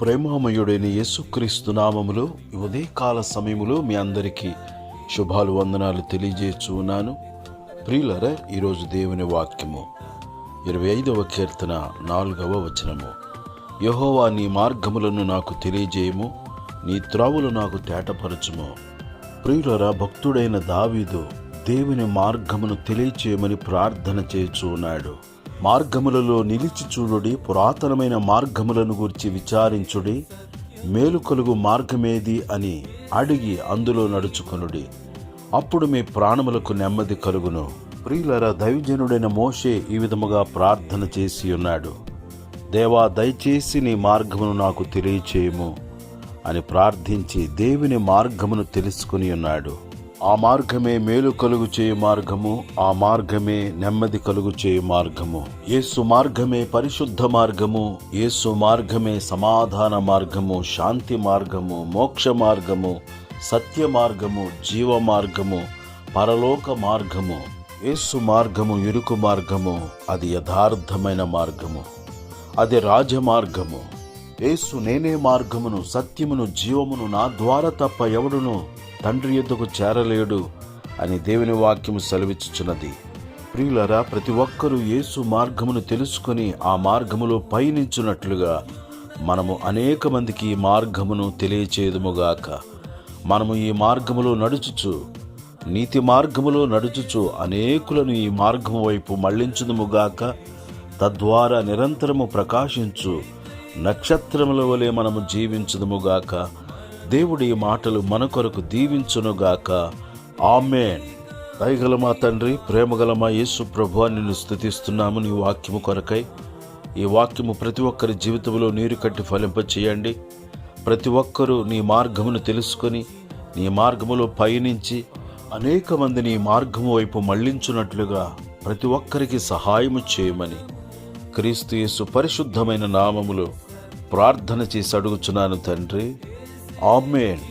ప్రేమమయుడైన యేసుక్రీస్తు నామములో ఈ ఉదయకాల సమయములో మీ అందరికీ శుభాలు వందనాలు తెలియజేస్తున్నాను. ప్రియులారా, ఈరోజు దేవుని వాక్యము 25వ కీర్తన 4వ వచనము. యెహోవా, నీ మార్గములను నాకు తెలియజేయము, నీ త్రోవలు నాకు తేటపరచుము. ప్రియులారా, భక్తుడైన దావీదు దేవుని మార్గమును తెలియచేయమని ప్రార్థన చేయుచున్నాడు. మార్గములలో నిలిచి చూడుడి, పురాతనమైన మార్గములను గురించి విచారించుడి, మేలు కలుగు మార్గమేది అని అడిగి అందులో నడుచుకొనుడి, అప్పుడు మీ ప్రాణములకు నెమ్మది కలుగును. ప్రియులారా, దైవజనుడైన మోషే ఈ విధముగా ప్రార్థన చేసి ఉన్నాడు. దేవా, దయచేసి నీ మార్గమును నాకు తెలియచేయము అని ప్రార్థించి దేవుని మార్గమును తెలుసుకుని ఉన్నాడు. ఆ మార్గమే మేలు కలుగు చేయు మార్గము, ఆ మార్గమే నెమ్మది కలుగు చేయు మార్గము. యేసు మార్గమే పరిశుద్ధ మార్గము, యేసు మార్గమే సమాధాన మార్గము, శాంతి మార్గము, మోక్ష మార్గము, సత్య మార్గము, జీవ మార్గము, పరలోక మార్గము. యేసు మార్గము ఇరుకు మార్గము, అది యథార్థమైన మార్గము, అది రాజమార్గము. యేసు నేనే మార్గమును, సత్యమును, జీవమును, నా ద్వారా తప్ప ఎవడును తండ్రి యొద్దకు చేరలేడు అని దేవుని వాక్యము సెలవిచ్చుచున్నది. ప్రియులారా, ప్రతి ఒక్కరూ యేసు మార్గమును తెలుసుకొని ఆ మార్గములో పయనించున్నట్లుగా మనము అనేక మందికి ఈ మార్గమును తెలియచేయుదుముగాక. మనము ఈ మార్గములో నడుచుచు, నీతి మార్గములో నడుచుచు అనేకులను ఈ మార్గము వైపు మళ్లించుదుముగాక. తద్వారా నిరంతరము ప్రకాశించు నక్షత్రముల వలె మనము జీవించుదుముగాక. దేవుడి మాటలు మన కొరకు దీవించునుగాక. ఆమేన్. దయగల మా తండ్రి, ప్రేమగల మా యేసు ప్రభువా, నిన్ను స్తుతిస్తున్నాము నీ వాక్యము కొరకై. ఈ వాక్యము ప్రతి ఒక్కరి జీవితంలో నీరు కట్టి ఫలింపచేయండి. ప్రతి ఒక్కరూ నీ మార్గమును తెలుసుకొని నీ మార్గములో పయనించి అనేక మంది నీ మార్గము వైపు మళ్లించున్నట్లుగా ప్రతి ఒక్కరికి సహాయము చేయమని క్రీస్తు యేసు పరిశుద్ధమైన నామములో ప్రార్థన చేసి అడుగుచున్నాను తండ్రి. ఆమేన్.